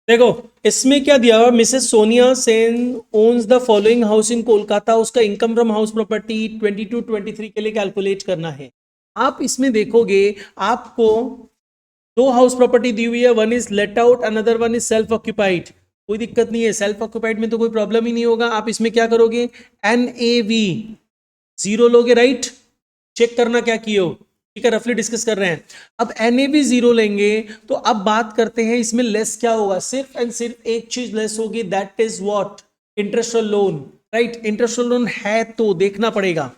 देखो इसमें क्या दिया हुआ, Mrs Sonia Sen owns the following house in Kolkata, उसका इनकम फ्रॉम हाउस प्रॉपर्टी 22-23 के लिए कैलकुलेट करना है। आप इसमें देखोगे आपको दो हाउस प्रॉपर्टी दी हुई है, one is let out, another one is self occupied. कोई दिक्कत नहीं है, सेल्फ ऑक्यूपाइड में तो कोई प्रॉब्लम ही नहीं होगा। आप इसमें क्या करोगे, NAV जीरो लोगे, राइट। चेक करना क्या किए हो, ठीक है, रफली डिस्कस कर रहे हैं। अब NAV जीरो लेंगे तो अब बात करते हैं इसमें लेस क्या होगा, सिर्फ एंड सिर्फ एक चीज लेस होगी, that is what, interest loan, right. Interest loan है तो देखना पड़ेगा।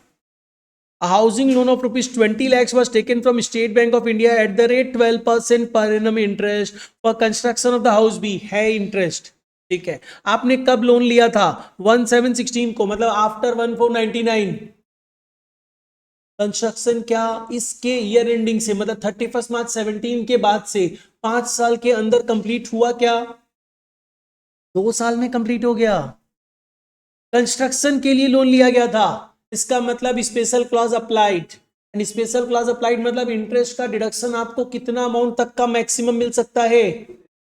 A housing loan of rupees 20 lakhs was taken from State Bank of India at the rate 12% per annum interest for construction of the house B, है interest, ठीक है। आपने कब loan लिया था, 1/7/16 को, मतलब आफ्टर 1/4/99। कंस्ट्रक्शन क्या इसके ईयर एंडिंग से, मतलब 31 मार्च 17 के बाद से 5 साल के अंदर कंप्लीट हुआ क्या, 2 साल में कंप्लीट हो गया। कंस्ट्रक्शन के लिए लोन लिया गया था, इसका मतलब special clause applied. And special clause applied मतलब इंटरेस्ट का डिडक्शन आपको कितना अमाउंट तक का मैक्सिमम मिल सकता है,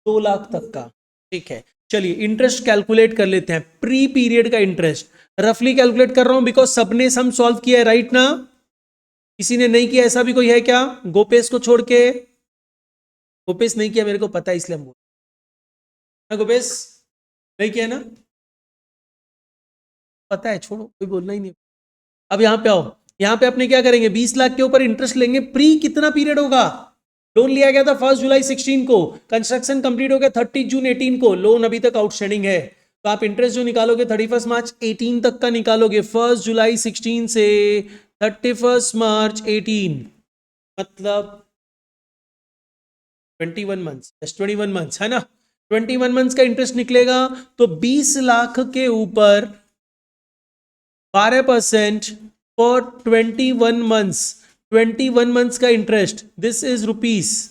2 लाख तक का, ठीक है। चलिए इंटरेस्ट कैलकुलेट कर लेते हैं, प्री पीरियड का इंटरेस्ट रफली कैलकुलेट कर रहा हूं बिकॉज सबने सम सॉल्व किया है, राइट ना। किसी ने नहीं किया ऐसा भी कोई है क्या, गोपेश को छोड़ के। गोपेश नहीं किया, मेरे को पता है इसलिए हम बोल, गोपेश नहीं किया ना, पता है, छोड़ो कोई बोलना ही नहीं। अब यहां पे आओ, यहां पे अपने क्या करेंगे, 20 लाख के ऊपर इंटरेस्ट लेंगे। प्री कितना पीरियड होगा, लोन लिया गया था 1 जुलाई 16 को, कंस्ट्रक्शन कंप्लीट हो गया 30 जून 18 को, लोन अभी तक आउटस्टैंडिंग है। तो आप इंटरेस्ट जो निकालोगे 31 मार्च 18 तक का निकालोगे, 1 जुलाई 16 से 31 मार्च 18, मतलब 21 मंथ्स, 21 मंथ्स है ना, 21 मंथ्स का इंटरेस्ट निकलेगा। तो 20 लाख के ऊपर 12% फॉर 21 मंथ्स, 21 मंथ्स का इंटरेस्ट, दिस इज रुपीस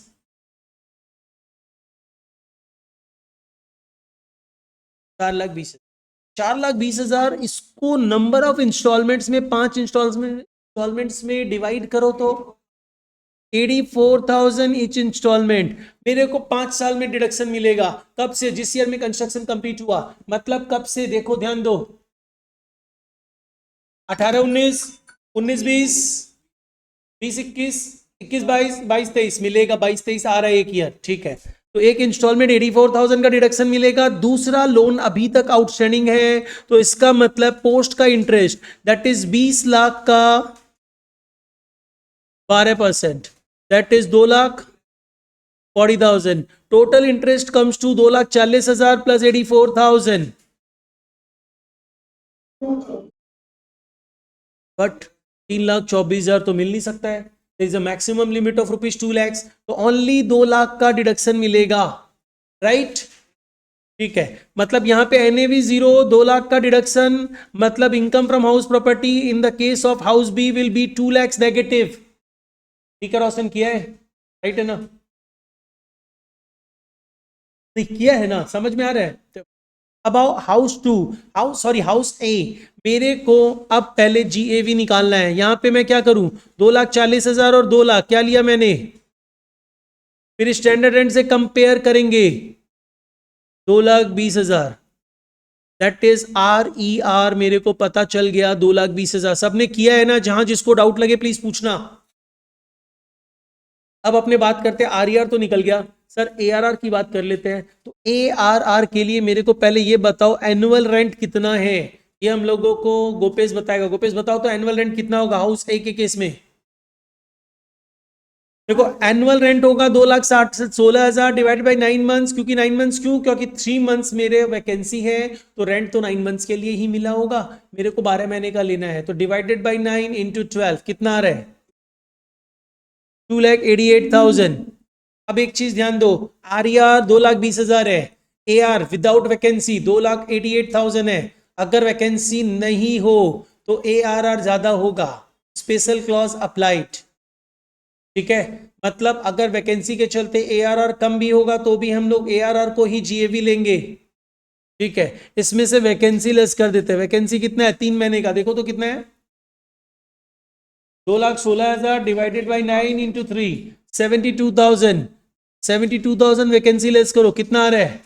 4,20,000। इसको नंबर ऑफ इंस्टॉलमेंट्स में, 5 इंस्टॉलमेंट्स में डिवाइड करो तो 84,000 ईच इंस्टॉलमेंट। मेरे को 5 साल में डिडक्शन मिलेगा, कब से, जिस ईयर में कंस्ट्रक्शन कंप्लीट हुआ, मतलब कब से, देखो ध्यान दो, 18-19, 19-20, 20-21, 21-22, 22-23 मिलेगा, 22-23 आ रहा है एक ईयर, ठीक है। तो एक इंस्टॉलमेंट 84,000 का डिडक्शन मिलेगा, दूसरा लोन अभी तक आउटस्टैंडिंग है, तो इसका मतलब पोस्ट का इंटरेस्ट दैट इज 20 लाख का 12%, that is 2,40,000। Total interest comes to 2,40,000 plus 84,000, but 3,24,000 तो मिल नहीं सकता है, is a maximum limit of rupees 2 lakhs, तो ओनली 2 लाख का डिडक्शन मिलेगा, राइट, ठीक है। मतलब यहां पे NAV जीरो, 2 लाख का डिडक्शन, मतलब income from house property in the case of house B will be 2 lakhs negative, ठीक है, रोशन किया है, राइट है ना, नहीं किया है ना, समझ में आ रहा है। अब आओ हाउस टू, हाउस ए, मेरे को अब पहले GAV निकालना है। यहां पे मैं क्या करूं, 2,40,000 और 2 लाख, क्या लिया मैंने, फिर स्टैंडर्ड रेंट से कंपेयर करेंगे, 2,20,000, दैट इज RER, मेरे को पता चल गया 2,20,000। सबने किया है ना, जहां जिसको डाउट लगे प्लीज पूछना। अब अपने बात करते हैं, RER तो निकल गया, सर ARR की बात कर लेते हैं। तो ARR के लिए मेरे को पहले ये बताओ एनुअल रेंट कितना है, ये हम लोगों को गोपेश बताएगा। गोपेश बताओ तो एनुअल रेंट कितना होगा हाउस ए के केस में। देखो एनुअल रेंट होगा 2,60,16,000 डिवाइड बाई 9 मंथ्स, क्योंकि 9 मंथ्स क्यों, क्योंकि 3 मंथ्स मेरे वैकेंसी है, तो रेंट तो 9 मंथ्स के लिए ही मिला होगा, मेरे को 12 महीने का लेना है, तो डिवाइडेड बाई 9 इंटू 12 कितना आ रहा है, 2,88,000। अब एक चीज ध्यान दो, RER 2,20,000 है, AR विदाउट वैकेंसी 2,88,000 है। अगर वैकेंसी नहीं हो तो ARR ज्यादा होगा, स्पेशल क्लॉज अप्लाइड, ठीक है। मतलब अगर वैकेंसी के चलते ARR कम भी होगा तो भी हम लोग ARR को ही GAV लेंगे, ठीक है। इसमें से वैकेंसी लेस कर देते हैं, वैकेंसी कितना है 3 महीने का, देखो तो कितना है, 2,16,000 divided by 9 into 3, 72,000, 72,000 vacancy less करो, कितना आ रहा है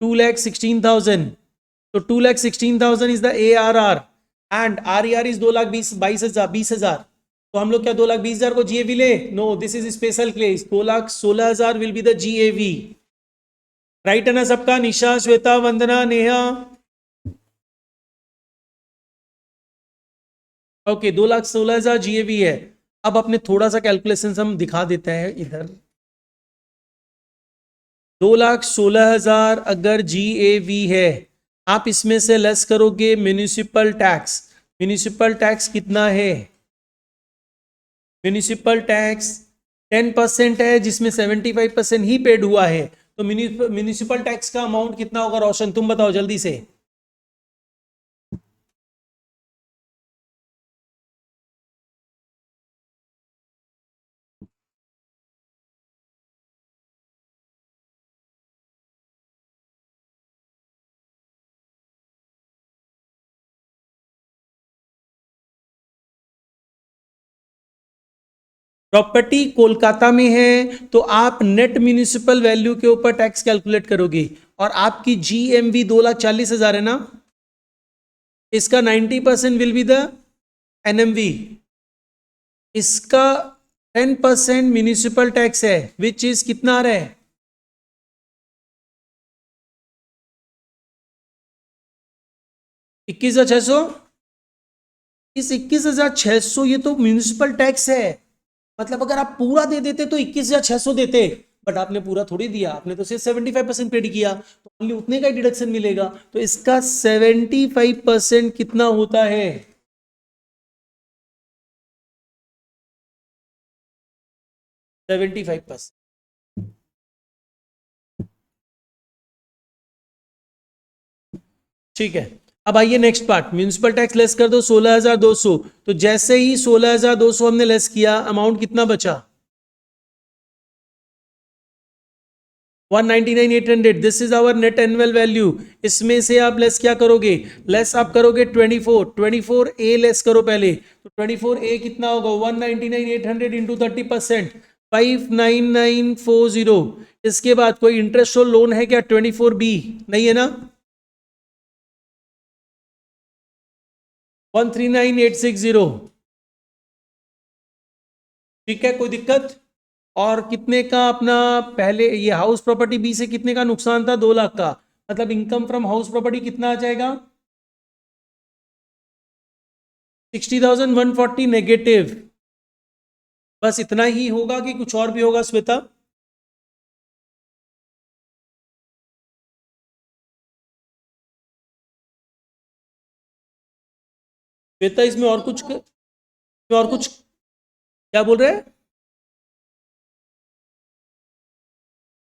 2,16,000, तो 2,16,000 is the ARR and RER is 2,22,000, तो हम लोग क्या 2,20,000 को GAV ले? No, this is special case, 2,16,000 will be the GAV। Right है ना सबका? निशा, श्वेता, वंदना, नेहा, ओके, 2,16,000 GAV है। अब अपने थोड़ा सा कैलकुलेशन हम दिखा देते हैं इधर। 2,16,000 अगर GAV है, आप इसमें से लेस करोगे म्यूनिसिपल टैक्स। म्यूनिसिपल टैक्स कितना है? म्यूनिसिपल टैक्स 10% है, जिसमें 75% ही पेड हुआ है। तो म्यूनिसिपल टैक्स का अमाउंट कितना होगा रोशन, तुम बताओ जल्दी से। प्रॉपर्टी कोलकाता में है तो आप नेट म्यूनिसिपल वैल्यू के ऊपर टैक्स कैलकुलेट करोगे, और आपकी GMV 2,40,000 है ना, इसका 90% विल बी द NMV, इसका 10% म्यूनिसिपल टैक्स है, विच इज कितना आ रहा है? 21,600। इस 21,600 ये तो म्यूनिसिपल टैक्स है, मतलब अगर आप पूरा दे देते तो 21,600 देते, बट आपने पूरा थोड़ी दिया, आपने तो सिर्फ 75% पेड किया, तो ओनली उतने का ही डिडक्शन मिलेगा। तो इसका 75% कितना होता है? 75%। ठीक है, अब आइए next part, municipal tax less कर दो 16,200, तो जैसे ही 16,200 हमने लेस किया, अमाउंट कितना बचा? 199,800, this is our net annual value. इसमें से आप लेस क्या करोगे? लेस आप करोगे 24A लेस करो पहले, तो 24A कितना होगा? 199,800 इंटू 30%, 599,400। इसके बाद कोई इंटरेस्ट और लोन है क्या? 24B नहीं है ना, 139,860। ठीक है, कोई दिक्कत? और कितने का अपना पहले ये हाउस प्रॉपर्टी बी से कितने का नुकसान था? 2 लाख का, मतलब इनकम फ्रॉम हाउस प्रॉपर्टी कितना आ जाएगा? 60,140 नेगेटिव। बस इतना ही होगा कि कुछ और भी होगा श्वेता? श्वेता इसमें और कुछ, इसमें और कुछ क्या बोल रहे हैं?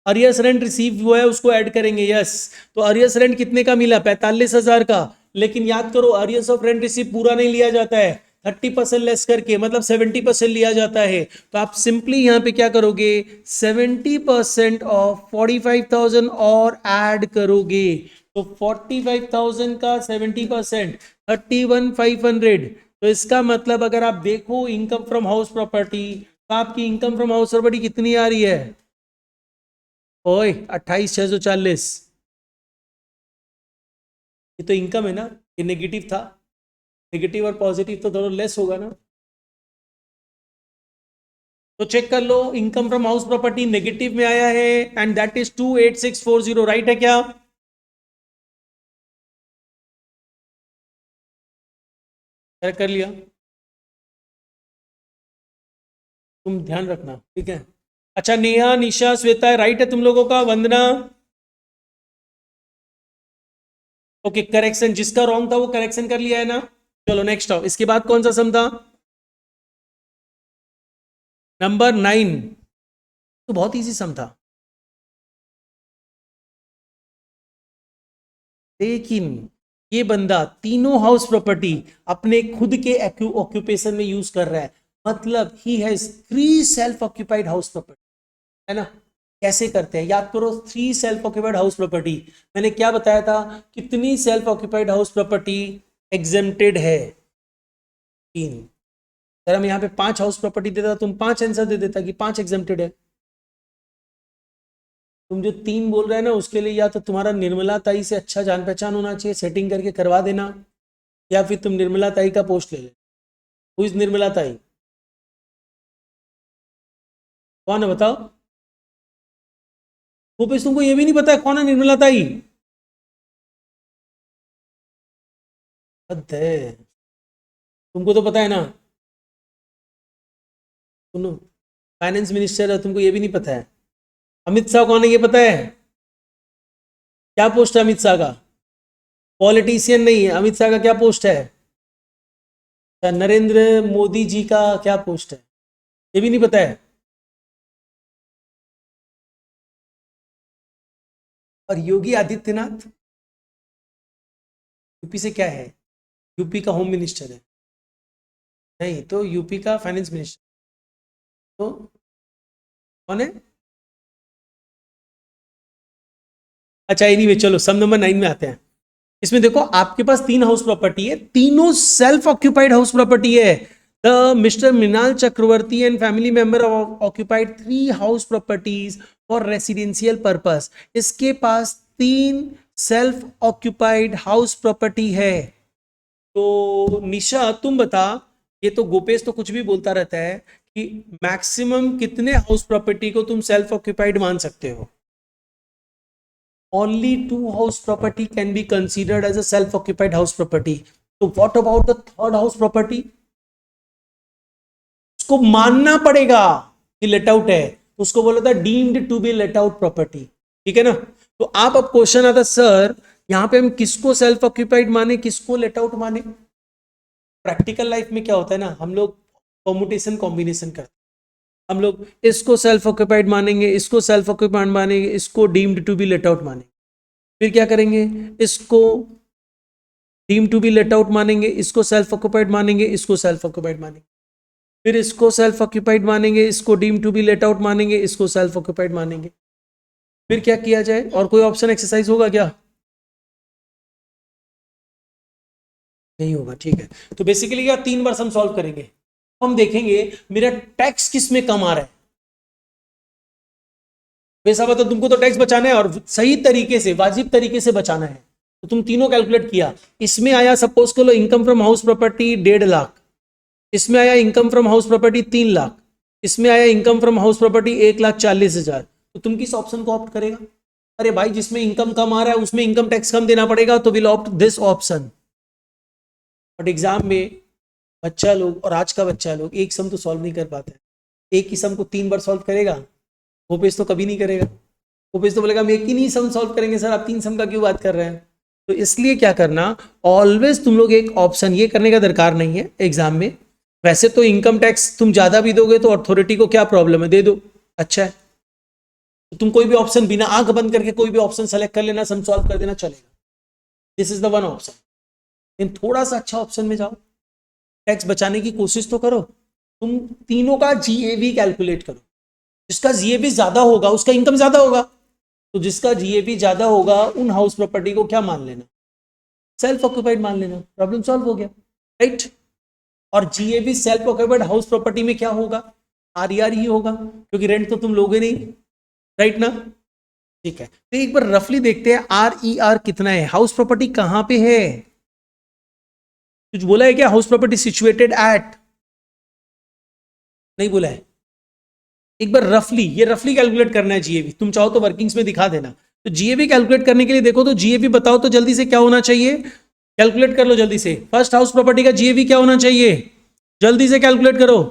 अरियस रेंट रिसीव हुआ है उसको ऐड करेंगे, यस। तो अरियस रेंट कितने का मिला? 45,000 का। लेकिन याद करो, अरियस ऑफ रेंट रिसीव पूरा नहीं लिया जाता है, 30% लेस करके, मतलब 70% लिया जाता है। तो आप सिंपली यहां पे क्या करोगे? 70% ऑफ 45,000 और ऐड करोगे, तो 45,000 का 70%, 31,500। तो इसका मतलब अगर आप देखो इनकम फ्रॉम हाउस प्रॉपर्टी, तो आपकी इनकम फ्रॉम हाउस प्रॉपर्टी कितनी आ रही है? ओए 28,640। ये तो इनकम है ना, ये नेगेटिव था, नेगेटिव और पॉजिटिव तो दोनों लेस होगा ना। तो चेक कर लो, income from house property negative में आया है, एंड दैट इज 28640, राइट है क्या? करेक्ट कर लिया, तुम ध्यान रखना, ठीक है। अच्छा, नेहा, निशा, श्वेता, राइट है तुम लोगों का? वंदना, ओके, करेक्शन जिसका रॉन्ग था वो करेक्शन कर लिया है ना। चलो नेक्स्ट आओ, इसके बाद कौन सा सम था? नंबर 9, तो बहुत इजी सम था, लेकिन ये बंदा तीनों हाउस प्रॉपर्टी अपने खुद के ऑक्यूपेशन में यूज कर रहा है, मतलब he has 3 self occupied house property, है ना। कैसे करते हैं याद करो, 3 सेल्फ ऑक्यूपाइड हाउस प्रॉपर्टी, मैंने क्या बताया था? कितनी self occupied house property exempted है? 3। अगर हम यहाँ पे 5 हाउस प्रॉपर्टी देता, तुम 5 आंसर दे देता कि 5 एग्जेम्प्टेड है। तुम जो 3 बोल रहे हैं ना उसके लिए या तो तुम्हारा निर्मला ताई से अच्छा जान पहचान होना चाहिए, सेटिंग करके करवा देना, या फिर तुम निर्मला ताई का पोस्ट ले ले। हु इज निर्मला ताई? कौन है बताओ? भूपेश तुमको ये भी नहीं पता है कौन है निर्मला ताई? हद है, तुमको तो पता है ना। सुनो, फाइनेंस मिनिस्टर है, तुमको ये भी नहीं पता है? अमित शाह कौन है ये पता है? क्या पोस्ट है अमित शाह का? पॉलिटिशियन नहीं है, अमित शाह का क्या पोस्ट है? नरेंद्र मोदी जी का क्या पोस्ट है? ये भी नहीं पता है? और योगी आदित्यनाथ यूपी से क्या है? यूपी का होम मिनिस्टर है। नहीं तो यूपी का फाइनेंस मिनिस्टर तो कौन है? अच्छा एनीवे चलो सम नंबर 9 में आते हैं। इसमें देखो आपके पास 3 हाउस प्रॉपर्टी है, तीनों सेल्फ ऑक्यूपाइड हाउस प्रॉपर्टी है। The mister Mrinal Chakraborty and family member occupied 3 house properties for residential purpose. इसके पास 3 सेल्फ ऑक्यूपाइड हाउस प्रॉपर्टी है। तो निशा तुम बता, ये तो गोपेश तो कुछ भी बोलता रहता है कि मैक्सिमम कितने हाउस प्रॉपर्टी को तुम सेल्फ ऑक्यूपाइड मान सकते हो? only 2 house property can be considered as a self occupied house property. So what about the third house property? उसको मानना पड़ेगा कि लेट आउट है, तो उसको बोला था deemed to be let out property. ठीक है ना? तो आप अब क्वेश्चन आता सर यहां पे हम किसको सेल्फ ऑक्यूपाइड माने, किसको लेट आउट माने? प्रैक्टिकल लाइफ में क्या होता है ना, हम लोग कॉम्बिनेशन कॉम्बिनेशन करते हैं। हम लोग इसको सेल्फ ऑक्यूपाइड मानेंगे, इसको सेल्फ ऑक्यूपाइड मानेंगे, इसको deemed to be let out मानेंगे, फिर क्या करेंगे, इसको deem to be let out मानेंगे, इसको सेल्फ ऑक्यूपाइड मानेंगे, इसको सेल्फ ऑक्यूपाइड मानेंगे, फिर इसको सेल्फ ऑक्यूपाइड मानेंगे, इसको deem to be let out मानेंगे, इसको सेल्फ ऑक्यूपाइड मानेंगे। फिर क्या किया जाए? और कोई ऑप्शन एक्सरसाइज होगा क्या? नहीं होगा। ठीक है, तो बेसिकली क्या 3 बार हम सॉल्व करेंगे। हम देखेंगे मेरा टैक्स किस में कम आ रहा है। वैसा तो तुमको तो टैक्स बचाना है और सही तरीके से वाजिब तरीके से बचाना है, तो तुम तीनों कैलकुलेट किया। इसमें आया सपोज करो income from house property 1.5 lakh, इसमें आया income from house property 3 lakh, इसमें आया इनकम फ्रॉम हाउस प्रॉपर्टी 1,40,000। तो तुम किस ऑप्शन को ऑप्ट करेगा? अरे भाई जिसमें इनकम कम आ रहा है उसमें इनकम टैक्स कम देना पड़ेगा, तो will opt this option. But exam में बच्चा लोग और आज का बच्चा लोग एक सम तो सॉल्व नहीं कर पाते। एक ही सम को 3 बार सॉल्व करेगा, भूपेश तो कभी नहीं करेगा। भूपेश तो बोलेगा हम एक ही नहीं सम सॉल्व करेंगे सर, आप 3 सम का क्यों बात कर रहे हैं? तो इसलिए क्या करना, ऑलवेज तुम लोग एक ऑप्शन ये करने का दरकार नहीं है एग्जाम में। वैसे तो इनकम टैक्स तुम ज्यादा भी दोगे तो अथॉरिटी को क्या प्रॉब्लम है, दे दो, अच्छा है। तो तुम कोई भी ऑप्शन बिना आंख बंद करके कोई भी ऑप्शन सेलेक्ट कर लेना, सम सॉल्व कर देना, चलेगा। This is the one option. लेकिन थोड़ा सा अच्छा ऑप्शन में जाओ, टैक्स बचाने की कोशिश तो करो। तुम तीनों का जीएवी कैलकुलेट करो, जिसका जीएवी ज्यादा होगा उसका इनकम ज्यादा होगा, तो जिसका जीएवी ज्यादा होगा उन हाउस प्रॉपर्टी को क्या मान लेना, सेल्फ ऑक्यूपाइड मान लेना, प्रॉब्लम सॉल्व हो गया, राइट। और GAV self occupied house property में क्या होगा, आरईआर ही होगा, क्योंकि रेंट तो तुम लोगे नहीं, राइट ना? ठीक है, तो एक बार रफली देखते हैं आरईआर कितना है, हाउस प्रॉपर्टी कहां पे है। कुछ बोला है क्या? हाउस प्रॉपर्टी सिचुएटेड एट, नहीं बोला है। एक बार रफली, ये रफली कैलकुलेट करना है जीएवी, तुम चाहो तो वर्किंग्स में दिखा देना। तो जीएवी कैलकुलेट करने के लिए देखो तो जीएवी बताओ तो जल्दी से क्या होना चाहिए, कैलकुलेट कर लो जल्दी से। फर्स्ट हाउस प्रॉपर्टी का जीएवी क्या होना चाहिए, जल्दी से कैलकुलेट करो।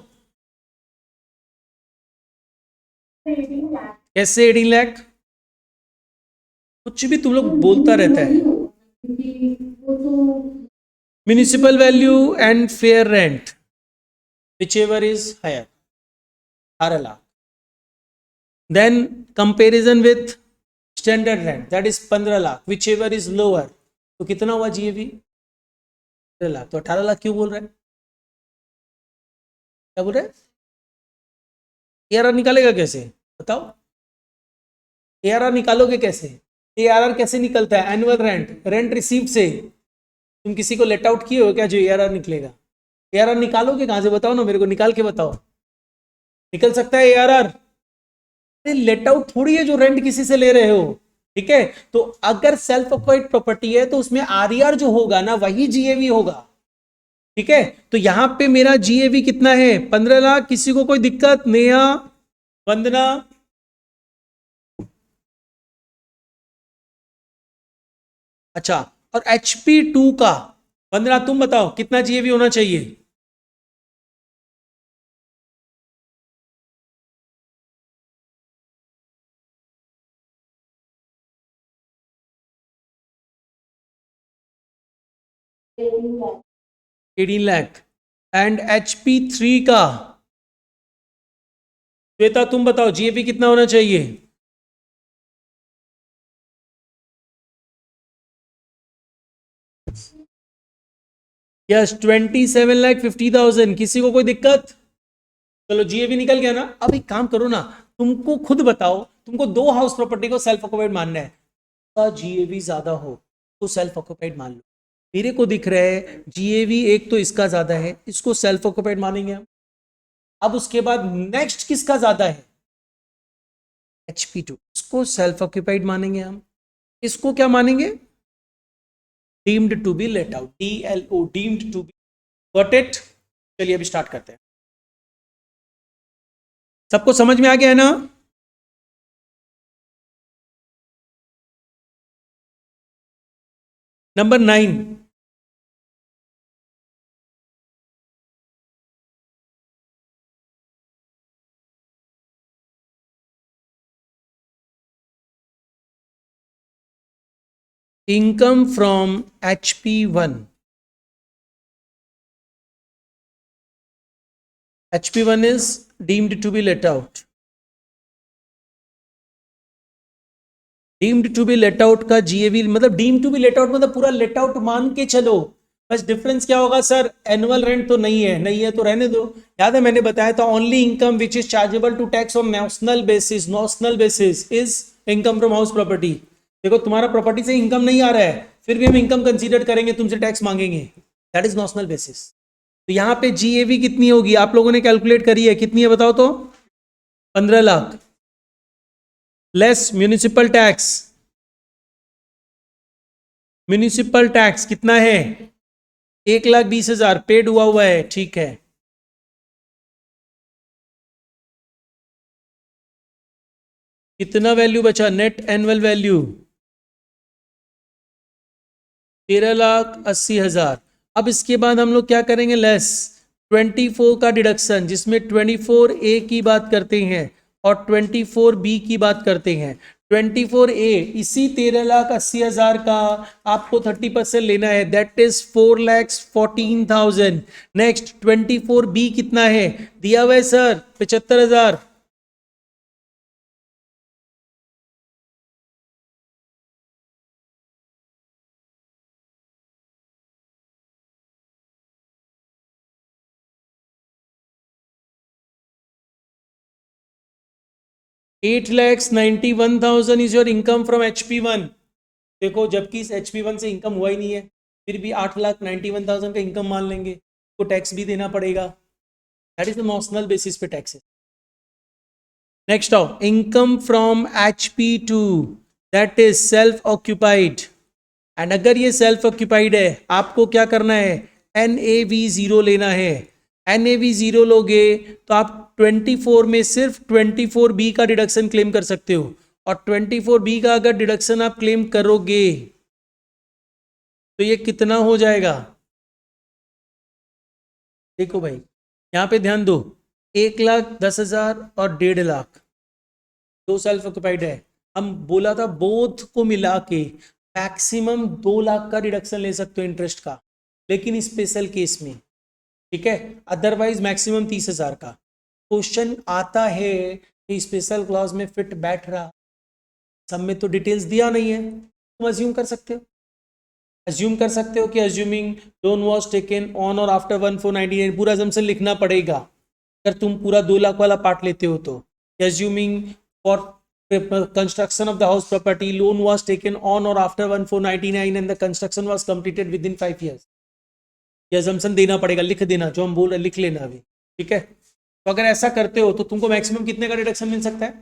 कैसे 18 लाख? कुछ भी तुम लोग बोलता रहता है। Municipal value and fair rent whichever is higher, 18 lakh. Then comparison with standard rent, that is 15 lakh, whichever is lower. तो कितना हुआ जीएवी? 18 लाख। तो 18 लाख क्यों बोल रहे हैं, क्या बोल रहे हैं? एआरआर निकालेगा कैसे बताओ, एआरआर निकालोगे कैसे? एआरआर कैसे निकलता है? एनुअल रेंट, रेंट रिसीव से। तुम किसी को लेट आउट किए हो क्या जो एआरआर निकलेगा? एआरआर निकालोगे कहां से बताओ ना, मेरे को निकाल के बताओ। निकल सकता है एआरआर? लेट आउट थोड़ी है जो रेंट किसी से ले रहे हो, ठीक है। तो अगर सेल्फ ऑक्युपाइड प्रॉपर्टी है तो उसमें आरईआर जो होगा ना वही जीएवी होगा, ठीक है। तो यहां पे मेरा जीएवी कितना है 15 लाख। किसी को कोई दिक्कत? नेहा, वंदना, अच्छा। और HP2 का वंदना तुम बताओ कितना जीएवी होना चाहिए? $18 लाख। एंड HP3 का श्वेता तुम बताओ जीएवी कितना होना चाहिए? यस 27,50,000। किसी को कोई दिक्कत? चलो जीएवी निकल गया ना। अब एक काम करो ना, तुमको खुद बताओ, तुमको दो हाउस प्रॉपर्टी को सेल्फ ऑक्युपाइड मानना है, का जीएवी ज्यादा हो तो सेल्फ ऑक्युपाइड मान लो। मेरे को दिख रहा है जीएवी एक तो इसका ज्यादा है, इसको सेल्फ ऑक्युपाइड मानेंगे हम। अब उसके बाद नेक्स्ट किसका ज्यादा है? HP2, इसको सेल्फ ऑक्युपाइड मानेंगे हम। इसको क्या मानेंगे? Deemed to be let out, DLO, deemed to be. Got it? चलिए अभी स्टार्ट करते हैं। सबको समझ में आ गया है ना? Number 9, income from HP1. HP1 is deemed to be let out. Deemed to be let out का जीएवी मतलब deemed to be let out मतलब पूरा लेट आउट मान के चलो। बस डिफरेंस क्या होगा सर? एनुअल रेंट तो नहीं है, नहीं है तो रहने दो। याद है मैंने बताया था only income which is chargeable to tax on national basis, notional basis is income from house property. देखो तुम्हारा प्रॉपर्टी से इनकम नहीं आ रहा है, फिर भी हम इनकम कंसीडर करेंगे, तुमसे टैक्स मांगेंगे, दैट इज नॉशनल बेसिस। तो यहाँ पे जीएवी कितनी होगी आप लोगों ने कैलकुलेट करी है? कितनी है बताओ तो? 15 lakh less municipal tax. Municipal tax कितना है? 1,20,000 पेड हुआ है, ठीक है। कितना वैल्यू बचा? Net annual value 13,80,000। अब इसके बाद हम लोग क्या करेंगे? लेस 24 का डिडक्शन, जिसमें 24A की बात करते हैं और 24B की बात करते हैं। 24A इसी 13,80,000 का आपको 30% लेना है, दैट इज 4,14,000। नेक्स्ट 24B कितना है दिया हुआ है sir? 75,000। 8,91,000 is your income from HP1। देखो जबकि इस HP1 से इनकम हुआ ही नहीं है, फिर भी 8,91,000 का इनकम मान लेंगे, तो टैक्स भी देना पड़ेगा, that is the notional basis पे टैक्स है। नेक्स्ट आओ, income from HP2 that is self occupied. And अगर ये सेल्फ ऑक्यूपाइड है आपको क्या करना है? NAV0 लेना है। NAV0 लोगे तो आप 24 में सिर्फ 24B का डिडक्शन क्लेम कर सकते हो, और 24B का अगर डिडक्शन आप क्लेम करोगे तो ये कितना हो जाएगा? देखो भाई यहाँ पे ध्यान दो, 1,10,000 और 1.5 लाख दो सेल्फ ऑक्यूपाइड है। हम बोला था बोथ को मिला के मैक्सिमम 2 लाख का डिडक्शन ले सकते हो इंटरेस्ट का, लेकिन स्पेशल केस में, ठीक है, अदरवाइज मैक्सिमम 30,000 का। क्वेश्चन आता है कि स्पेशल क्लॉज में फिट बैठ रहा, सब में तो डिटेल्स दिया नहीं है, तुम अज्यूम कर सकते हो। अज्यूम कर सकते हो कि assuming loan was taken on और आफ्टर 1499, पूरा अजम्पशन लिखना पड़ेगा अगर तुम पूरा 2 लाख वाला पार्ट लेते हो तो। Assuming for construction of the house property loan was taken on or after 1499 and the construction was completed within 5 years, ये assumption देना पड़ेगा, लिख देना जो हम बोल रहे लिख लेना अभी, ठीक है। तो अगर ऐसा करते हो तो तुमको मैक्सिमम कितने का डिडक्शन मिल सकता है?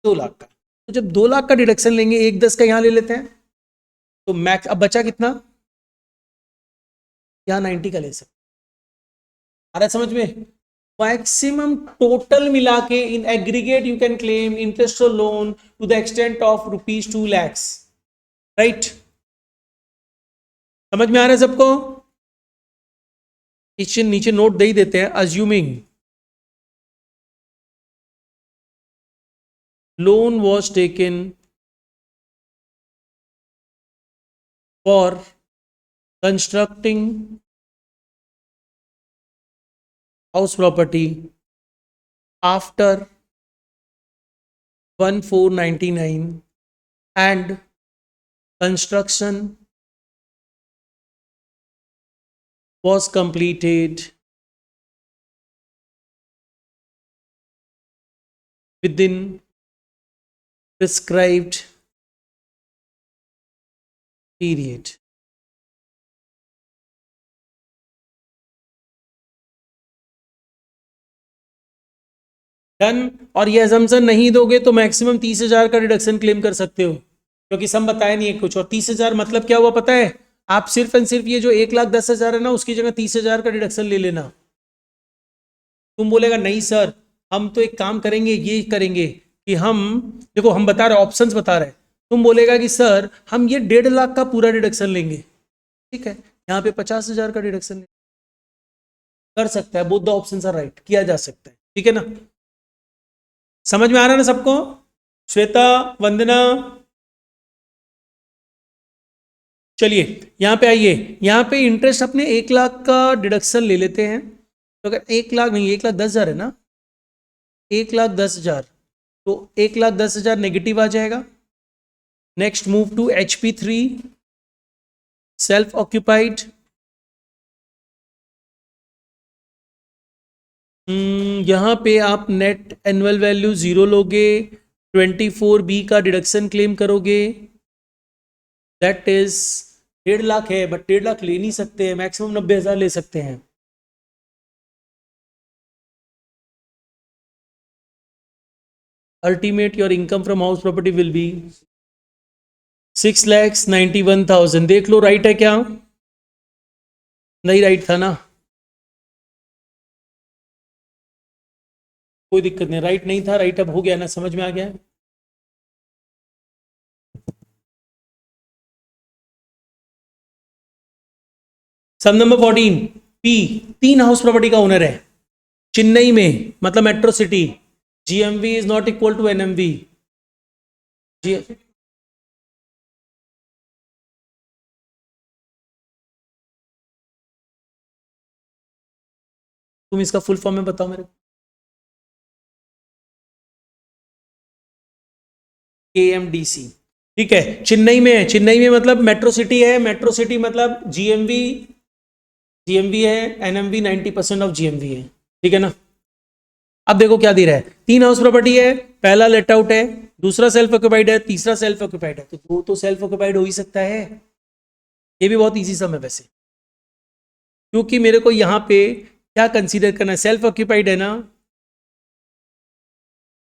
2 लाख का। तो जब 2 लाख का डिडक्शन लेंगे, 1/10 का यहाँ ले लेते हैं, तो मैक्स अब बचा कितना, यहाँ 90 का ले सकते। आ रहा है समझ में? मैक्सिमम टोटल मिला के in aggregate you can claim interest और loan to the extent of ₹2 lakh, right? समझ में आ रहा है सबको? नीचे नोट दे ही देते हैं। Assuming loan was taken for constructing house property after 1499 and construction was completed within prescribed period. Done. और ये assumption नहीं दोगे तो मैक्सिमम 30,000 का डिडक्शन क्लेम कर सकते हो, क्योंकि सम बताया नहीं है कुछ। और 30,000 मतलब क्या हुआ पता है? आप सिर्फ एंड सिर्फ ये जो 1,10,000 है ना, उसकी जगह 30,000 का डिडक्शन ले लेना। तुम बोलेगा नहीं सर, हम तो एक काम करेंगे, ये करेंगे कि हम, देखो हम बता रहे ऑप्शंस बता रहे हैं, तुम बोलेगा कि सर हम ये 1.5 लाख का पूरा डिडक्शन लेंगे, ठीक है, यहाँ पे 50,000 का डिडक्शन कर सकता है। Both the options are right, किया जा सकता है, ठीक है ना? समझ में आ रहा है ना सबको? श्वेता, वंदना, चलिए यहां पे आइए। यहां पे इंटरेस्ट अपने 1 लाख का डिडक्शन ले लेते हैं। तो अगर 1 लाख नहीं, 1,10,000 है ना, 1,10,000, तो 1,10,000 नेगेटिव आ जाएगा। Next move to HP3 self occupied. यहां पे आप नेट एनुअल वैल्यू 0 लोगे, 24B का डिडक्शन क्लेम करोगे, दैट इज 1.5 लाख है, बट 1.5 लाख ले नहीं सकते हैं, मैक्सिमम 90,000 ले सकते हैं। Ultimate your income from house property will be 6,91,000। देख लो राइट है क्या? नहीं राइट था ना, कोई दिक्कत नहीं, राइट नहीं था, राइट अब हो गया ना, समझ में आ गया? Sum number 14, P 3 house property का ओनर है चेन्नई में, मतलब metro city. GMV is not equal to NMV। तुम इसका फुल फॉर्म में बताओ मेरे को। KMDC, ठीक है, चेन्नई में है। चेन्नई में मतलब मेट्रो सिटी है, मेट्रो सिटी मतलब GMV है, NMV 90% ऑफ GMV है, ठीक है ना? अब देखो क्या दे रहा है, 3 हाउस प्रॉपर्टी है, पहला लेट आउट है, दूसरा सेल्फ ऑक्यूपाइड है, तीसरा सेल्फ ऑक्यूपाइड है, तो 2 तो सेल्फ ऑक्यूपाइड हो ही सकता है। ये भी बहुत इजी सम है वैसे, क्योंकि मेरे को यहाँ पे क्या कंसीडर करना है, सेल्फ ऑक्यूपाइड है ना,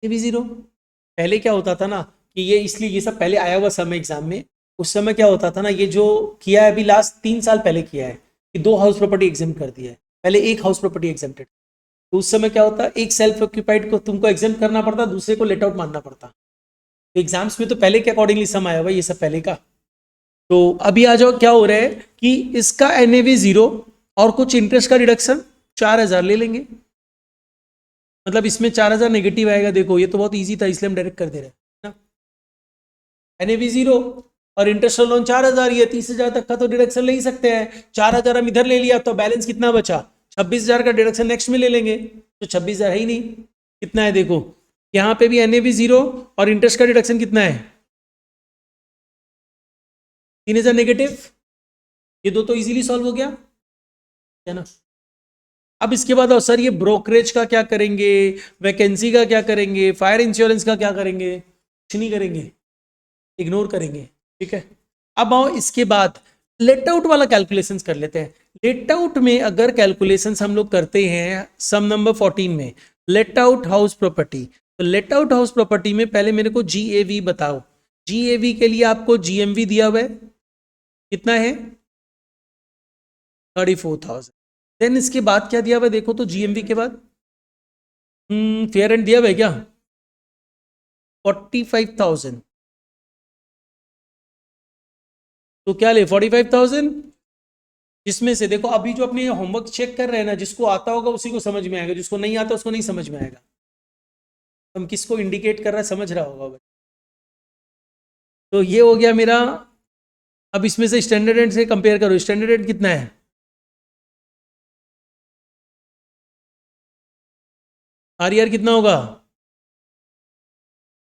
ये भी 0। पहले क्या होता था ना कि ये, इसलिए ये सब पहले आया हुआ समय एग्जाम में, उस समय क्या होता था ना, ये जो किया है अभी लास्ट 3 साल पहले किया है कि 2 हाउस प्रॉपर्टी एग्जाम कर दिया है, पहले 1 हाउस प्रॉपर्टी एग्जाम्प्टेड। तो उस समय क्या होता, एक सेल्फ ऑक्यूपाइड को तुमको एग्जाम करना पड़ता, दूसरे को लेट आउट मानना पड़ता। तो एग्जाम्स में तो पहले के अकॉर्डिंगली सम आया हुआ ये सब पहले का। तो अभी आ जाओ, क्या हो रहा है कि इसका NAV 0 और कुछ इंटरेस्ट का डिडक्शन 4,000 ले लेंगे, मतलब इसमें 4,000 नेगेटिव आएगा। देखो ये तो बहुत इजी था, इसलिए हम डायरेक्ट कर दे रहे हैं ना। NAV 0 और इंटरेस्ट लोन 4,000, ये 30,000 तक का तो डिडक्शन ले ही सकते हैं। 4,000 हम इधर ले लिया तो बैलेंस कितना बचा, 26,000 का डिडक्शन नेक्स्ट में ले लेंगे, तो 26,000 है ही नहीं। कितना है देखो, यहाँ पे भी NAV 0 और इंटरेस्ट का डिडक्शन कितना है, 3,000 नेगेटिव। ये दो तो इजीली सॉल्व हो गया है ना। अब इसके बाद और सर ये ब्रोकरेज का क्या करेंगे, वैकेंसी का क्या करेंगे, फायर इंश्योरेंस का क्या करेंगे? कुछ नहीं करेंगे, इग्नोर करेंगे, ठीक है। अब आओ इसके बाद लेट आउट वाला कैलकुलेशंस कर लेते हैं। लेट आउट में अगर कैलकुलेशंस हम लोग करते हैं सम नंबर 14 में, लेट आउट हाउस प्रॉपर्टी, तो लेट आउट हाउस प्रॉपर्टी में पहले मेरे को GAV बताओ। GAV के लिए आपको GMV दिया हुआ है, कितना है 34,000। देन इसके बाद क्या दिया हुआ है देखो तो, GMV के बाद फेयर एंड दिया हुआ है क्या 45,000। तो क्या ले 45,000, जिसमें से देखो अभी जो अपने होमवर्क चेक कर रहे हैं ना, जिसको आता होगा उसी को समझ में आएगा, जिसको नहीं आता उसको नहीं समझ में आएगा। हम किसको इंडिकेट कर रहा है समझ रहा होगा भाई। तो ये हो गया मेरा। अब इसमें से स्टैंडर्ड रेट से कंपेयर करो, स्टैंडर्ड रेट कितना है, RER कितना होगा,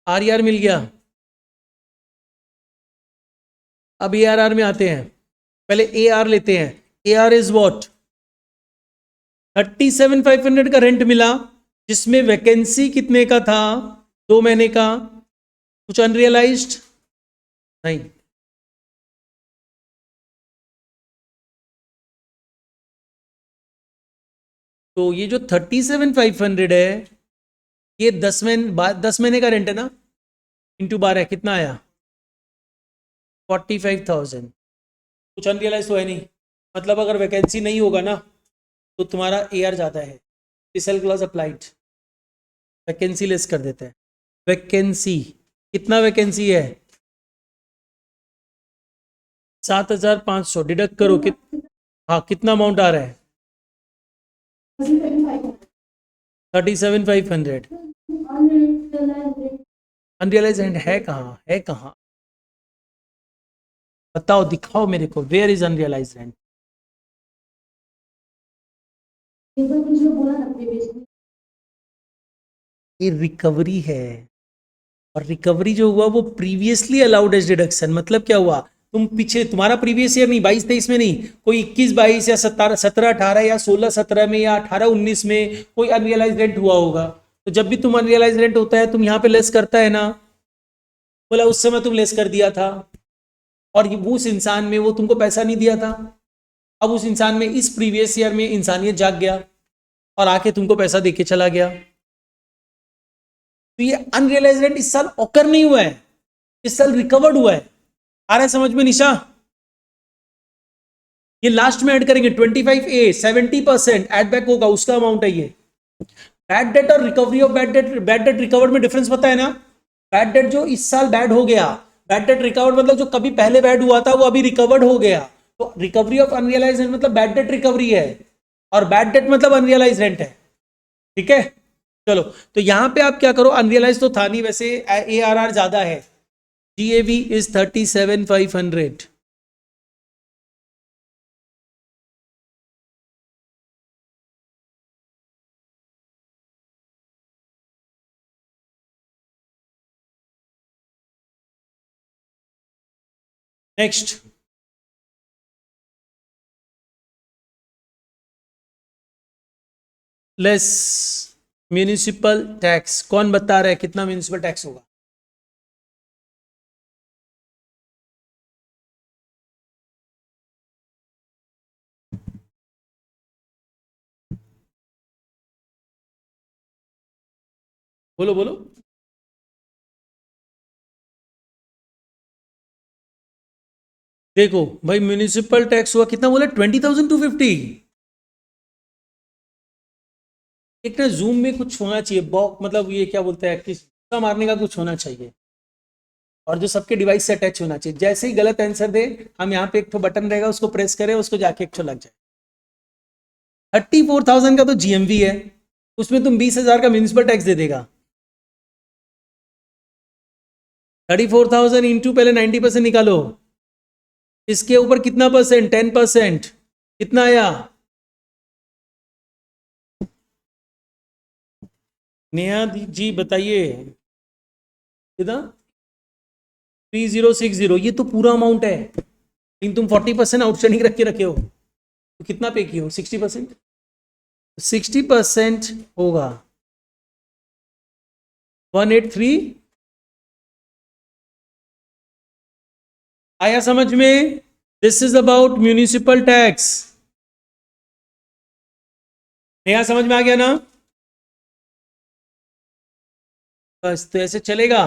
RER मिल गया। अब ARR में आते हैं, पहले AR लेते हैं। AR इज व्हाट 37,500 का रेंट मिला, जिसमें वैकेंसी कितने का था 2 महीने का, कुछ अनरियलाइज्ड नहीं। तो ये जो 37,500 है ये 10 महीने का रेंट है ना, इंटू 12 कितना आया 45,000। कुछ अनरियलाइज तो है नहीं, मतलब अगर वैकेंसी नहीं होगा ना तो तुम्हारा AR जाता है। Special clause applied, vacancy less कर देते हैं। वैकेंसी कितना वैकेंसी है 7,500 डिडक्ट करो हाँ कितना अमाउंट आ रहा है 37,500। अनरियलाइज रेंट है कहाँ, है कहाँ बताओ, दिखाओ मेरे को, वेयर इज अनरियलाइज रेंट। ये रिकवरी है, और रिकवरी जो हुआ वो प्रीवियसली अलाउड एज डिडक्शन। मतलब क्या हुआ, तुम पीछे तुम्हारा प्रीवियस ईयर नहीं 22-23 में नहीं, कोई 21-22 या 17-18 या 16-17 में या 18-19 में कोई अनरियलाइज रेंट हुआ होगा। तो जब भी तुम अनरियलाइज रेंट होता है तुम यहाँ पे लेस करता है ना, बोला उस समय तुम लेस कर दिया था, और उस इंसान में वो तुमको पैसा नहीं दिया था। अब उस इंसान में इस प्रीवियस ईयर में इंसानियत जाग गया और आके तुमको पैसा देके चला गया। तो ये अनरियलाइज रेंट इस साल ऑकर नहीं हुआ है, इस साल रिकवर्ड हुआ है। आ रहा है समझ में निशा? ये लास्ट में ऐड करेंगे 25A 70% एड बैक होगा, उसका अमाउंट है ये। बैड डेट और recovery of bad debt recovered में डिफरेंस पता है ना। बैड डेट जो इस साल बैड हो गया, बैड डेट रिकवर्ड मतलब जो कभी पहले बैड हुआ था वो अभी रिकवर्ड हो गया। तो रिकवरी ऑफ अनरियलाइज रेंट मतलब बैड डेट रिकवरी है, और बैड डेट मतलब अनरियलाइज रेंट है। ठीक है, चलो तो यहां पे आप क्या करो, अनरियलाइज तो था नहीं वैसे, ARR ज्यादा है, GAV is 37,500। Next, less municipal tax. कौन बता रहा है कितना म्यूनिसिपल टैक्स होगा? बोलो बोलो। देखो भाई म्यूनिसिपल टैक्स हुआ कितना, बोला 20,250। एक ना जूम में कुछ होना चाहिए बॉक, मतलब ये क्या बोलते हैं किस मारने का कुछ होना चाहिए, और जो सबके डिवाइस से अटैच होना चाहिए। जैसे ही गलत आंसर दे हम यहाँ पे एक तो बटन रहेगा उसको प्रेस करें, उसको जाके एक लग जाए। 34,000 का तो GMV है, उसमें तुम 20,000 का म्यूनिसिपल टैक्स दे देगा। 34,000 इंटू पहले 90% निकालो, इसके ऊपर कितना परसेंट 10%, कितना आया नेहा जी बताइए कितना 3060। ये तो पूरा अमाउंट है, लेकिन तुम 40% आउटस्टैंडिंग रख के रखे हो, तो कितना पे किए हो 60%। 60% होगा 183। आया समझ में? This is about municipal tax. Neha समझ में आ गया ना? बस तो ऐसे चलेगा।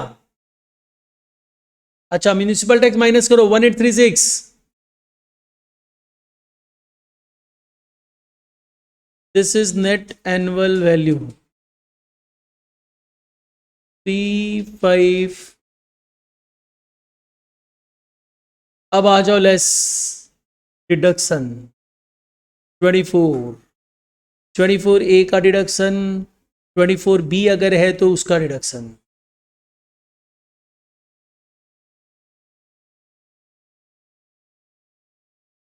अच्छा म्यूनिसिपल टैक्स माइनस करो 1836, this is net annual value 35। अब आ जाओ लेस डिडक्शन 24, 24A का डिडक्शन, 24B अगर है तो उसका डिडक्शन।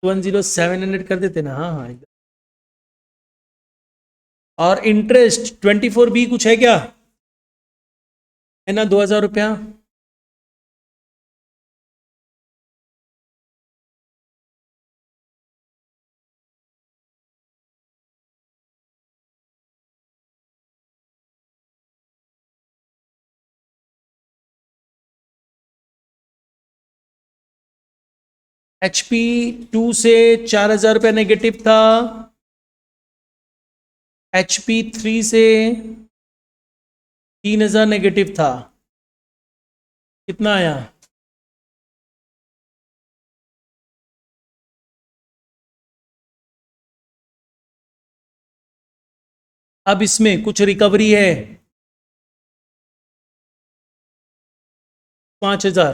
10700 कर देते ना, हाँ हाँ एकदम। और इंटरेस्ट 24B कुछ है क्या, है ना 2000 रुपया। HP2 से 4000 रुपया नेगेटिव था, HP3 से 3000 नेगेटिव था, कितना आया। अब इसमें कुछ रिकवरी है 5000,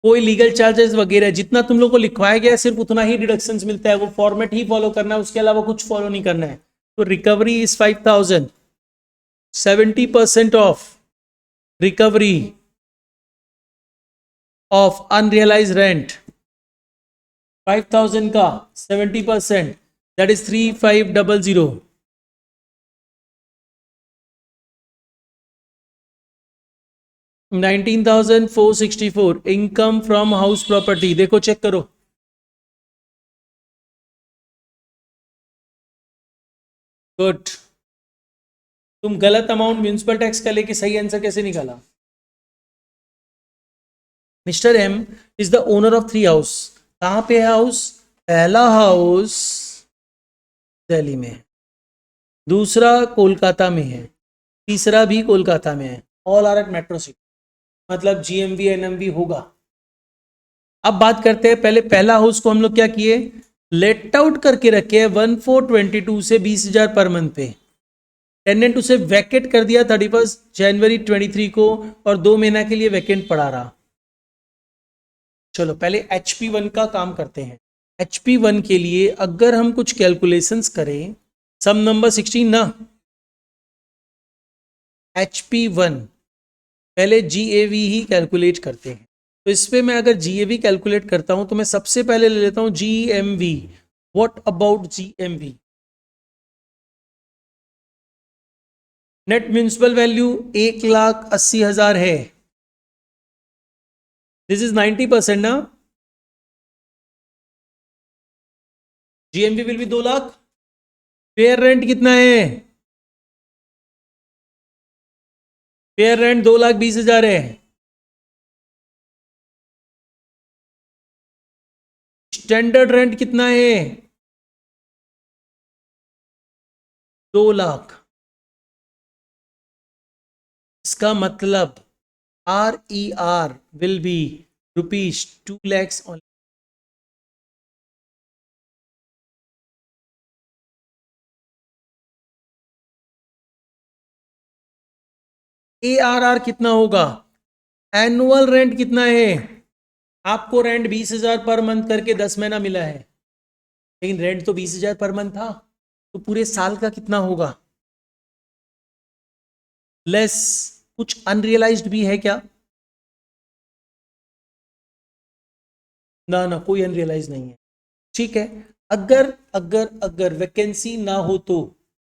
कोई लीगल चार्जेस वगैरह जितना तुम लोग को लिखवाया गया है सिर्फ उतना ही डिडक्शंस मिलता है, वो फॉर्मेट ही फॉलो करना है, उसके अलावा कुछ फॉलो नहीं करना है। तो recovery is 5000, 70% of recovery of unrealise rent 5000 का 70%, that is 3500। 19,464 income from house property, देखो चेक करो। गुड, तुम गलत अमाउंट म्यूनिसिपल टैक्स का लेके सही आंसर कैसे निकाला। Mister M is the owner of 3 house, कहां पे है हाउस, पहला हाउस दिल्ली में है, दूसरा कोलकाता में है, तीसरा भी कोलकाता में है, all are at metro city, मतलब जीएमवी एनएमवी होगा। अब बात करते हैं, पहले पहला हाउस को हम लोग क्या किए, लेट आउट करके रखे 1422 से 20,000 पर मंथ पे, टेनेंट उसे वैकेट कर दिया 31 जनवरी 23 को, और 2 महीना के लिए वैकेंट पड़ा रहा। चलो पहले HP1 का काम करते हैं। HP1 के लिए अगर हम कुछ कैलकुलेशंस करें, सम नंबर 16 ना, HP1 पहले GAV ही कैलकुलेट करते हैं। तो इस पे मैं अगर GAV कैलकुलेट करता हूं तो मैं सबसे पहले ले लेता हूं GMV। What about GMV, net municipal value 1,80,000 है, दिस इज 90% ना, GMV will be 2 lakh. Fair rent कितना है, फेयर रेंट 2,20,000 है। स्टैंडर्ड रेंट कितना है, 2 लाख। इसका मतलब RER will be rupees 2 lakhs only। ARR कितना होगा, एनुअल रेंट कितना है, आपको रेंट 20,000 पर मंथ करके 10 महीना मिला है, लेकिन रेंट तो 20,000 पर मंथ था, तो पूरे साल का कितना होगा, लेस। कुछ अनरियलाइज्ड भी है क्या, ना ना कोई अनरियलाइज नहीं है, ठीक है। अगर अगर अगर वैकेंसी ना हो तो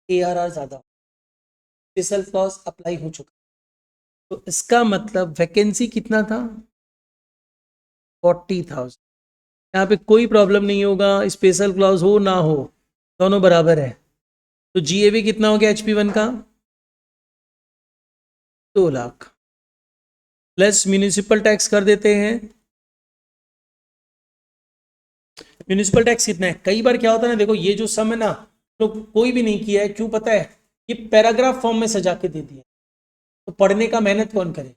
ARR ज्यादा, स्पेशल क्लॉज अप्लाई हो चुका, तो इसका मतलब वैकेंसी कितना था 40,000, यहाँ पे कोई प्रॉब्लम नहीं होगा, स्पेशल क्लॉज हो ना हो दोनों बराबर है। तो GAV कितना हो गया HP1 का, 2 लाख, प्लस म्यूनिसिपल टैक्स कर देते हैं। म्यूनिसिपल टैक्स कितना है, कई बार क्या होता है ना, देखो ये जो सम है ना, तो कोई भी नहीं किया है, क्यों पता है, ये पैराग्राफ फॉर्म में सजा के दे दिया, तो पढ़ने का मेहनत कौन करे?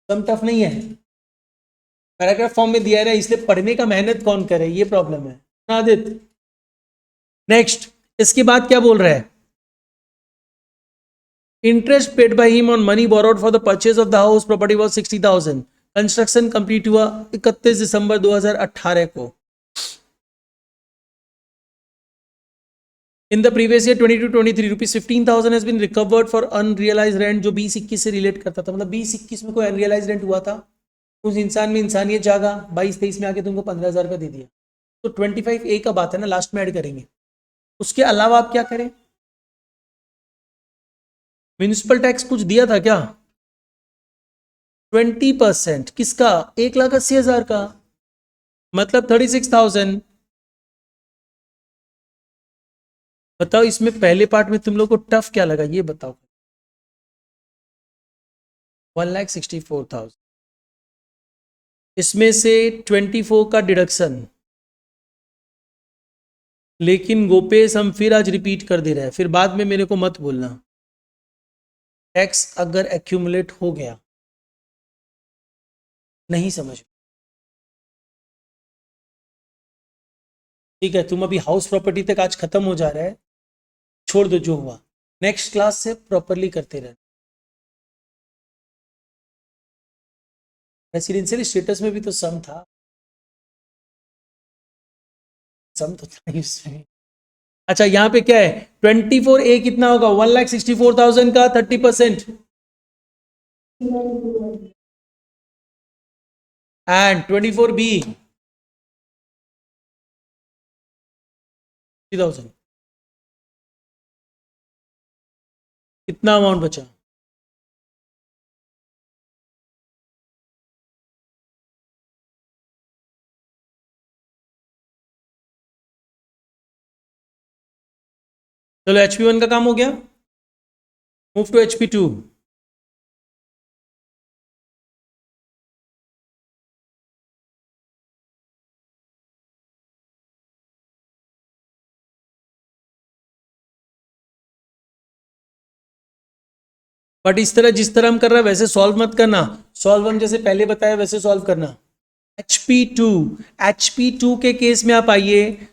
सम टफ नहीं है, पैराग्राफ फॉर्म में दिया है ना, इसलिए पढ़ने का मेहनत कौन करे, ये प्रॉब्लम है आदित्य। नेक्स्ट, इसके बाद क्या बोल रहा है? Interest paid by him on money borrowed for the purchase of the house property was 60,000। Construction complete हुआ 31 दिसंबर 2018 को। In the previous year 22-23 rupees 15,000 has been recovered for unrealised rent, जो 20-21 से रिलेट करता था, मतलब 20-21 में कोई अनरियलाइज रेंट हुआ था, उस इंसान में इंसानियत जागा, 22-23 में आके तुमको 15,000 रुपया दे दिया। तो 25A का बात है ना, लास्ट में ऐड करेंगे। उसके अलावा आप क्या करें? म्यूनिसिपल टैक्स कुछ दिया था क्या? 20%। किसका? 1,80,000 का, मतलब 36,000। बताओ इसमें पहले पार्ट में तुम लोग को टफ क्या लगा, ये बताओ। 1,64,000, इसमें से 24 का डिडक्शन। लेकिन गोपेश हम फिर आज रिपीट कर दे रहे हैं, फिर बाद में मेरे को मत बोलना। टैक्स अगर एक्यूमुलेट हो गया, नहीं समझ, ठीक है, तुम अभी हाउस प्रॉपर्टी तक आज खत्म हो जा रहा है, छोड़ दो जो हुआ, नेक्स्ट क्लास से प्रॉपरली करते रहना। रेसिडेंशियल स्टेटस में भी तो सम था, सम तो था ही उसमें। अच्छा यहाँ पे क्या है? 24A कितना होगा? 1,64,000 का 30%, एंड 24B 3,000। कितना अमाउंट बचा? चलो HP1 का काम हो गया, मूव टू HP2। बट इस तरह जिस तरह हम कर रहे हैं वैसे सॉल्व मत करना, सॉल्व हम जैसे पहले बताया वैसे सॉल्व करना। HP2, HP2 के केस में आप आइए,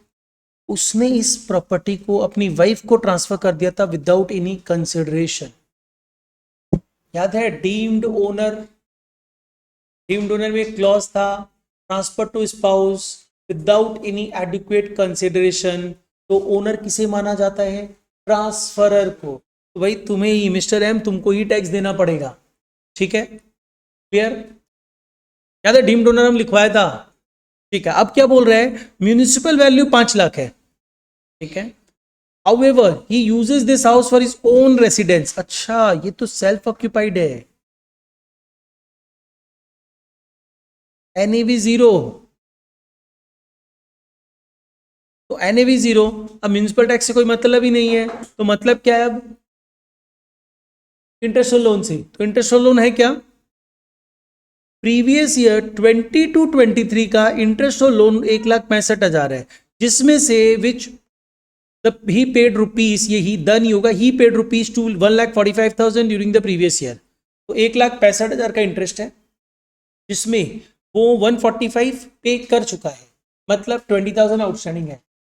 उसने इस प्रॉपर्टी को अपनी वाइफ को ट्रांसफर कर दिया था विदाउट एनी कंसिडरेशन। याद है? डीम्ड ओनर, डीम्ड ओनर में एक क्लॉज था, transfer to spouse without any adequate consideration. तो ओनर किसे माना जाता है? ट्रांसफरर को। तो भाई तुम्हें ही मिस्टर एम, तुमको ही टैक्स देना पड़ेगा, ठीक है, क्लियर? याद है डीम्ड ओनर हम लिखवाया था, ठीक है। अब क्या बोल रहे हैं? म्यूनिसिपल वैल्यू 5 लाख है, ठीक है। However, he uses this house for his own residence। अच्छा, ये तो सेल्फ ऑक्यूपाइड है। NAV 0, तो NAV 0, अब म्यूनिसिपल टैक्स से कोई मतलब ही नहीं है, तो मतलब क्या है? अब इंटरेस्ट लोन से, तो इंटरेस्ट लोन है क्या? प्रीवियस ईयर 22-23 का इंटरेस्ट लोन 1,65,000 है, जिसमें से विच ही पेड रुपीज, ये ही डन ही होगा, he paid rupees to 1,45,000 during the previous year. तो 1,65,000 का इंटरेस्ट है, जिसमें वो 145 पे कर चुका है, मतलब 20,000 आउटस्टैंडिंग है।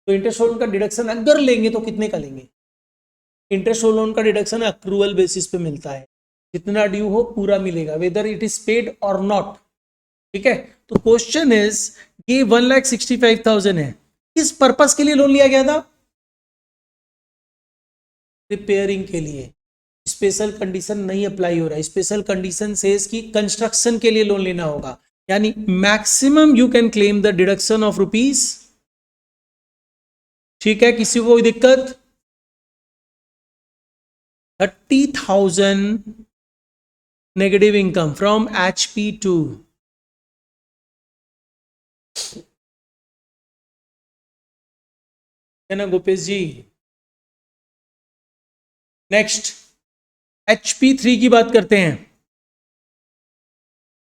तो इंटरेस्ट लोन का डिडक्शन अगर लेंगे तो कितने का लेंगे? इंटरेस्ट लोन का डिडक्शन अक्रूवल बेसिस पे मिलता है, जितना ड्यू हो पूरा मिलेगा, वेदर इट इज पेड और नॉट, ठीक है। तो क्वेश्चन इज, ये 1,65,000 है, किस पर्पस के लिए लोन लिया गया था? रिपेयरिंग के लिए। स्पेशल कंडीशन नहीं अप्लाई हो रहा है, स्पेशल कंडीशन सेज कि कंस्ट्रक्शन के लिए लोन लेना होगा, यानी maximum you can claim the deduction of rupees, ठीक है। किसी को कोई दिक्कत? 30,000 नेगेटिव इनकम फ्रॉम HP2। है ना गोपेश जी? नेक्स्ट HP3 की बात करते हैं।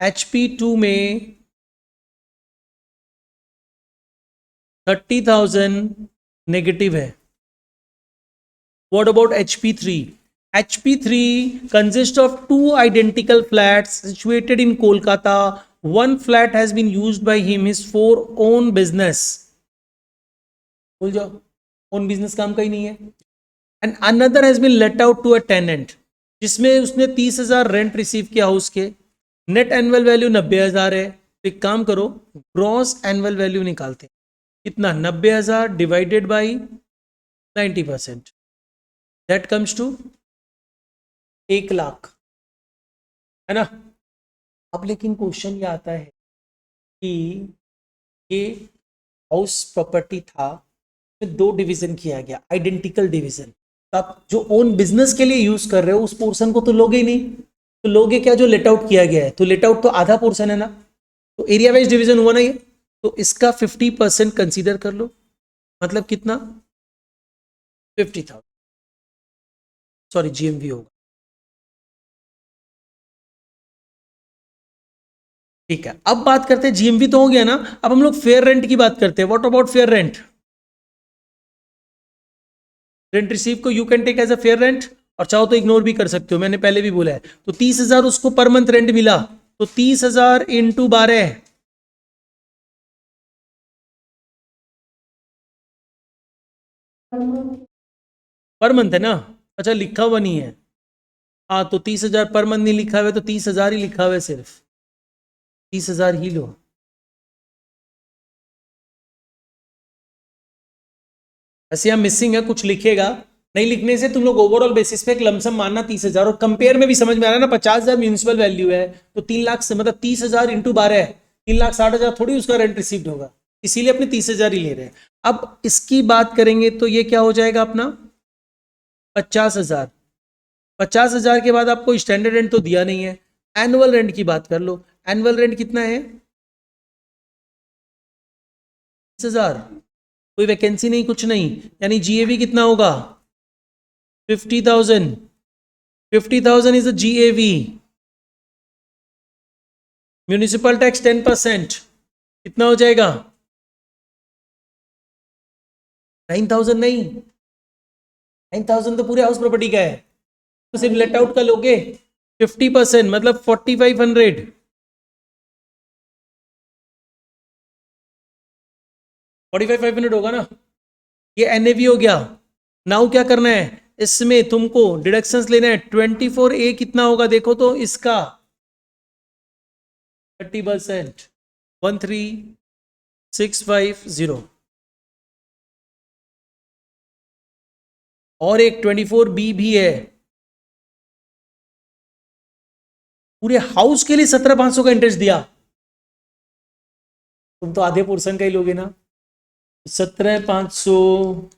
HP2 में 30,000 नेगेटिव है। What about HP3? HP3 consists of two identical flats situated in Kolkata. One flat has been used by him his for own business. भूल जाओ, own business काम का ही नहीं है. And another has been let out to a tenant, जिसमें उसने 30,000 rent receive किया house के. नेट एनुअल वैल्यू 90,000 है. तो एक काम करो, ग्रॉस एनुअल वैल्यू निकालते हैं. कितना? 90,000 divided by 90%, that comes to 1,00,000, है ना. अब लेकिन क्वेश्चन ये आता है कि ये हाउस प्रॉपर्टी था, दो डिवीजन किया गया, आइडेंटिकल डिवीजन. आप जो ओन बिजनेस के लिए यूज कर रहे हो उस पोर्शन को तो लोगे ही नहीं. तो लोगे क्या जो लेट आउट किया गया है? तो लेट आउट तो आधा पोर्शन है ना. तो एरिया वाइज डिवीजन हुआ ना ये. तो इसका 50% कंसीडर कर लो. मतलब कितना? 50,000. सॉरी, जीएमवी होगा. ठीक है, अब बात करते हैं. जीएमवी तो हो गया ना. अब हम लोग फेयर रेंट की बात करते हैं. What about fair rent? Rent receive को you can take as a fair rent, और चाहो तो इग्नोर भी कर सकते हो, मैंने पहले भी बोला है. तो 30,000 उसको पर मंथ रेंट मिला, तो 30,000 इंटू 12 पर मंथ है ना. अच्छा, लिखा हुआ नहीं है. हाँ, तो 30,000 पर मंथ नहीं लिखा हुआ है, तो 30,000 ही लिखा हुआ है. सिर्फ 30,000 ही लो. ऐसे यहाँ मिसिंग है, कुछ लिखेगा. नहीं लिखने से तुम लोग ओवरऑल बेसिस पे एक लमसम मानना 30,000, और कंपेयर में भी समझ में आ रहा है ना. 50,000 म्यूनिसिपल वैल्यू है, तो 3,00,000 से मतलब 30,000 इंटू 12 है, 3,60,000 थोड़ी उसका रेंट रिसीव्ड होगा. इसीलिए अपने 30,000 ही ले रहे हैं. अब इसकी बात करेंगे तो ये क्या हो जाएगा अपना? 50,000. 50,000 के बाद आपको स्टैंडर्ड रेंट तो दिया नहीं है. एनुअल रेंट की बात कर लो. एनुअल रेंट कितना है? 30,000. कोई वैकेंसी नहीं, कुछ नहीं, यानी जीएवी कितना होगा? 50,000. 50,000 is a GAV. Municipal tax 10%, कितना हो जाएगा? 9,000 नहीं, 9,000 तो पूरे हाउस प्रॉपर्टी का है. तो सिर्फ लेट आउट का लोगे 50%, मतलब 4,500. 4,500 होगा ना. ये एनएवी हो गया. नाउ क्या करना है? इसमें तुमको डिडक्शंस लेना है. 24A कितना होगा देखो तो इसका 30%, 13,650. और एक 24B भी है. पूरे हाउस के लिए 17,500 का इंटरेस्ट दिया. तुम तो आधे पोर्शन का ही लोगे ना. 17,500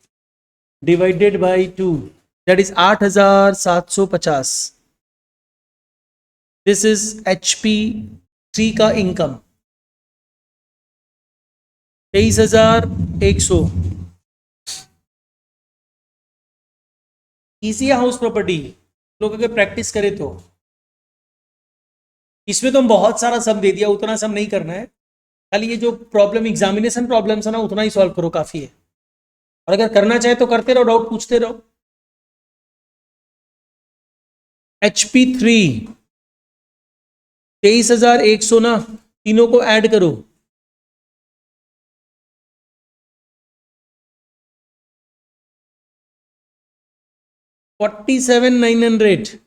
divided by 2, that is 8,750. This is HP3 का इनकम 23,100. इजी है हाउस प्रॉपर्टी, लोग अगर प्रैक्टिस करें तो. इसमें तो हम बहुत सारा सम दे दिया, उतना सम नहीं करना है. खाली ये जो प्रॉब्लम एग्जामिनेशन प्रॉब्लम्स है ना, उतना ही सॉल्व करो, काफी है. और अगर करना चाहे तो करते रहो, डाउट पूछते रहो. HP3 23,100 ना, तीनों को ऐड करो. $47,900.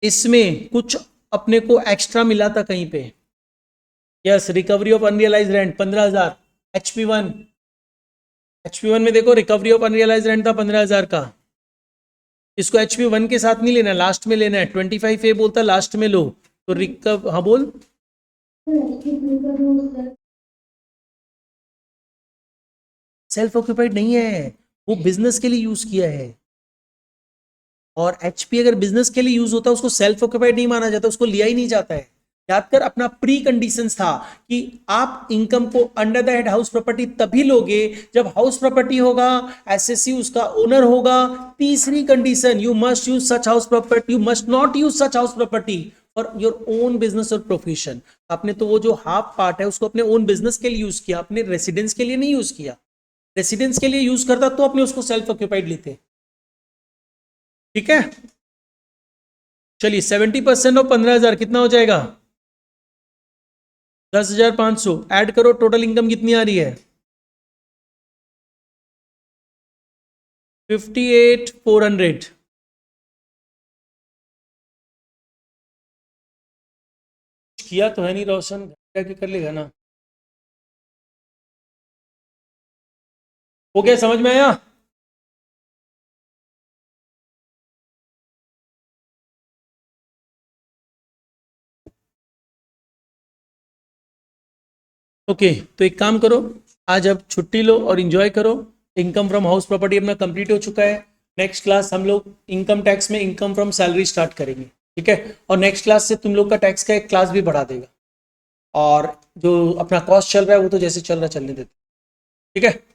इसमें कुछ अपने को एक्स्ट्रा मिला था कहीं पे. Yes, recovery of unrealise rent 15,000. HP1 में देखो रिकवरी ऑफ अनरियलाइज रेंट था 15,000 का. इसको HP1 के साथ नहीं लेना, लास्ट में लेना है. 25A बोलता लास्ट में लो. तो रिकव, हाँ बोल. सेल्फ ऑक्यूपाइड नहीं है, वो बिजनेस के लिए यूज किया है. और HP अगर बिजनेस के लिए यूज होता है उसको सेल्फ ऑक्यूपाइड नहीं माना जाता, उसको लिया ही नहीं जाता है. याद कर, अपना प्री कंडीशंस था कि आप इनकम को under the head house property तभी लोगे जब हाउस प्रॉपर्टी होगा, एसएससी उसका ओनर होगा. तीसरी condition, you must use such house property, you must not use such house property for your own business और प्रोफेशन. आपने तो वो जो हाफ पार्ट है उसको अपने ओन बिजनेस के लिए यूज किया, अपने रेसिडेंस के लिए नहीं यूज किया. रेसिडेंस के लिए यूज करता तो अपने उसको सेल्फ ऑक्यूपाइड लेते. ठीक है. चलिए 70% और 15,000 कितना हो जाएगा? 10,500 ऐड करो, टोटल इनकम कितनी आ रही है? 58,400। किया तो है नहीं रोशन, क्या कर लेगा ना। हो गया, समझ में आया? ओके, तो एक काम करो, आज अब छुट्टी लो और एंजॉय करो। इनकम फ्रॉम हाउस प्रॉपर्टी अपना कंप्लीट हो चुका है। नेक्स्ट क्लास हम लोग इनकम टैक्स में इनकम फ्रॉम सैलरी स्टार्ट करेंगे, ठीक है? और नेक्स्ट क्लास से तुम लोग का टैक्स का एक क्लास भी बढ़ा देगा। और जो अपना कॉस्ट चल रहा है वो तो जैसे चल रहा चलने देते, ठीक है?